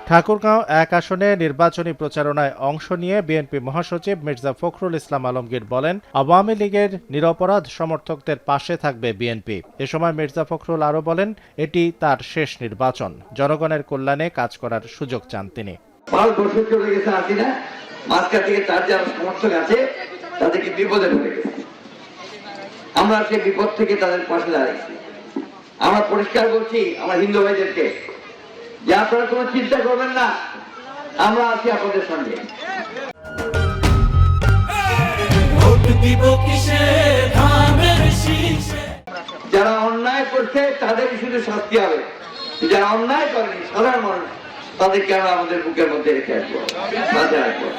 ঠাকুরগাঁও ১ আসনে নির্বাচনী প্রচারণায় অংশ নিয়ে বিএনপি মহাসচিব মির্জা ফখরুল ইসলাম আলমগীর বলেন, আওয়ামী লীগের নিরপরাধ সমর্থকদের পাশে থাকবে বিএনপি। এ সময় মির্জা ফখরুল আরও বলেন, এটি তার শেষ নির্বাচন, জনগণের কল্যাণে কাজ করার সুযোগ চান তিনি। 5 বছর চলে গেছে হাসিনা, মাঝখান থেকে তার যারা সমর্থক আছে তাদেরকে বিপদে পড়ে গেছে। আমরা সেই বিপদ থেকে তাদের পাশে দাঁড়িয়েছি। আমরা পরিষ্কার বলছি আমার হিন্দু ভাইদেরকে যে আপনারা কোনো চিন্তা করবেন না, আমরা আছি আপনাদের সঙ্গে। যারা অন্যায় করছে তাদেরই শুধু শাস্তি হবে, যারা অন্যায় করেনি সাধারণ মানুষ তাদেরকে আমরা আমাদের বুকের মধ্যে রেখে আসবো, মাঝে রাখবো।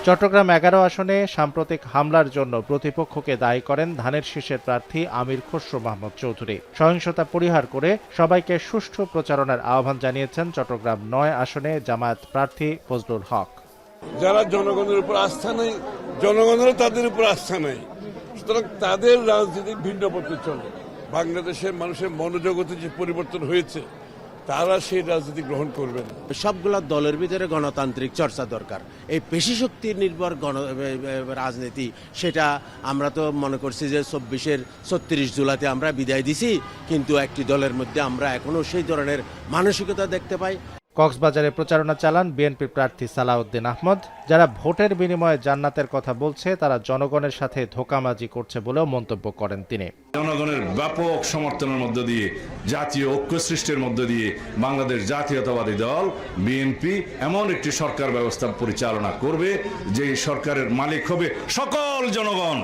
চট্টগ্রাম ১১ আসনে সাম্প্রতিক হামলার জন্য প্রতিপক্ষকে দায়ী করেন ধানের শীষের প্রার্থী আমির খসরু মাহমুদ চৌধুরী। সহিংসতা পরিহার করে সবাইকে সুষ্ঠু প্রচারণার আহ্বান জানিয়েছেন চট্টগ্রাম ৯ আসনে জামায়াত প্রার্থী ফজলুল হক। যারা জনগণের উপর আস্থা নেই, জনগণেরও তাদের উপর আস্থা নেই, সুতরাং তাদের রাজনীতি ভিন্ন পথে চলে। বাংলাদেশের মানুষের মনোজগতে যে পরিবর্তন হয়েছে তারা সেই রাজনীতি গ্রহণ করবেন। সবগুলা দলের ভিতরে গণতান্ত্রিক চর্চা দরকার। এই পেশি শক্তি নির্ভর রাজনীতি, সেটা আমরা তো মনে করছি যে ২৪-এর ৩৬ জুলাইতে আমরা বিদায় দিছি, কিন্তু একটি দলের মধ্যে আমরা এখনো সেই ধরনের মানসিকতা দেখতে পাই। কক্সবাজারে প্রচারণা চালান বিএনপি প্রার্থী সালাউদ্দিন আহমদ। যারা ভোটের বিনিময়ে জান্নাতের কথা বলছে তারা জনগণের সাথে ধোঁকাবাজি করছে বলেও মন্তব্য করেন তিনি। জনগণের ব্যাপক সমর্থনের মধ্য দিয়ে, জাতীয় ঐক্য সৃষ্টির মধ্য দিয়ে বাংলাদেশ জাতীয়তাবাদী দল বিএনপি এমন একটি সরকার ব্যবস্থা পরিচালনা করবে যে সরকারের মালিক হবে সকল জনগণ।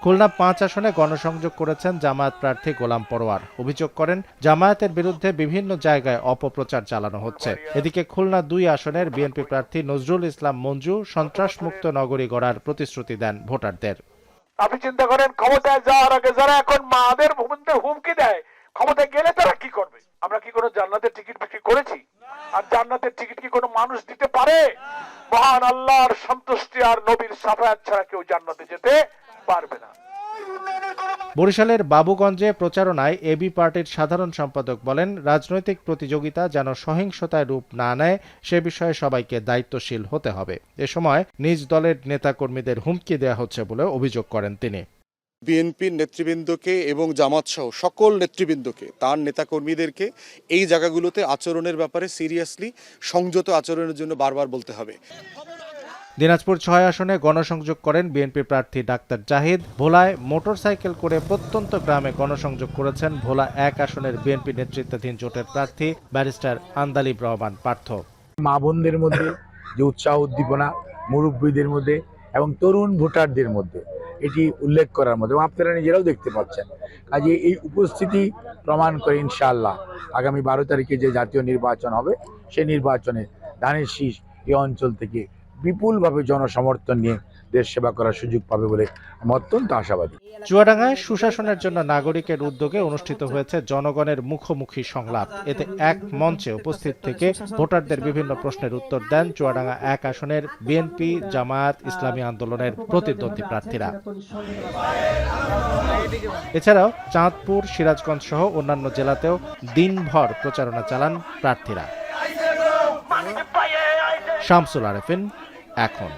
খুলনা ৫ আসনে গণসংযোগ করেছেন জামায়াত প্রার্থী গোলাম পরোয়ার। অভিযোগ করেন, জামায়াতের বিরুদ্ধে বিভিন্ন জায়গায় অপপ্রচার চালানো হচ্ছে। এদিকে খুলনা ২ আসনের বিএনপি প্রার্থী নজরুল ইসলাম মঞ্জু সন্ত্রাসমুক্ত নগরী গড়ার প্রতিশ্রুতি দেন ভোটারদের। আপনি চিন্তা করেন, ক্ষমতায় যাওয়ার আগে যারা এখন মাদের হুমকি দেয়, ক্ষমতায় গেলে তারা কি করবে? আমরা কি কোনো জান্নাতের টিকিট বিক্রি করেছি? আর জান্নাতের টিকিট কি কোনো মানুষ দিতে পারে? মহান আল্লাহর সন্তুষ্টি আর নবীর সাফায়াত ছাড়া কেউ জান্নাতে যেতে পারবে না। বরিশালের বাবুগঞ্জে প্রচারণায় এবি পার্টির সাধারণ সম্পাদক বলেন, রাজনৈতিক প্রতিযোগিতা যেন সহিংসতায় রূপ না নেয় সে বিষয়ে সবাইকে দায়িত্বশীল হতে হবে। এ সময় নিজ দলের নেতাকর্মীদের হুমকি দেওয়া হচ্ছে বলে অভিযোগ করেন তিনি। বিএনপির নেতৃবৃন্দকে এবং জামাত সহ সকল নেতৃবৃন্দকে, তার নেতাকর্মীদেরকে এই জায়গাগুলোতে আচরণের ব্যাপারে সিরিয়াসলি সংযত আচরণের জন্য বারবার বলতে হবে। দিনাজপুর ৬ আসনে গণসংযোগ করেন বিএনপি প্রার্থী ডাক্তার জাহিদ। ভোলায় মোটরসাইকেল করে প্রত্যন্ত গ্রামে গণসংযোগ করেছেন ভোলা ১ আসনের বিএনপি নেতৃত্বাধীন জোটের প্রার্থী ব্যারিস্টার আন্দালিব রহমান পার্থ। মা বোনদের মধ্যে যে উৎসাহ উদ্দীপনা, মুরব্বীদের মধ্যে এবং তরুণ ভোটারদের মধ্যে, এটি উল্লেখ করার মধ্যে, এবং আপনারা নিজেরাও দেখতে পাচ্ছেন। কাজে এই উপস্থিতি প্রমাণ করে ইনশাআল্লাহ আগামী ১২ তারিখে যে জাতীয় নির্বাচন হবে সেই নির্বাচনে ধানের শীষ এই অঞ্চল থেকে বিপুলভাবে জনসমর্থন নিয়ে দেশ সেবা করার সুযোগ পাবে বলে আমি অত্যন্ত আশাবাদী। চুয়াডাঙ্গায় সুশাসনের জন্য নাগরিকের উদ্যোগে অনুষ্ঠিত হয়েছে জনগণের মুখোমুখি সংলাপ। এতে এক মঞ্চে উপস্থিত থেকে ভোটারদের বিভিন্ন প্রশ্নের উত্তর দেন চুয়াডাঙ্গা ১ আসনের বিএনপি, জামায়াত, ইসলামী আন্দোলনের প্রতিদ্বন্দ্বী প্রার্থীরা। এছাড়াও চাঁদপুর, সিরাজগঞ্জ সহ অন্যান্য জেলাতেও দিনভর প্রচারণা চালান প্রার্থীরা। শামসুল আরেফিন, এখন।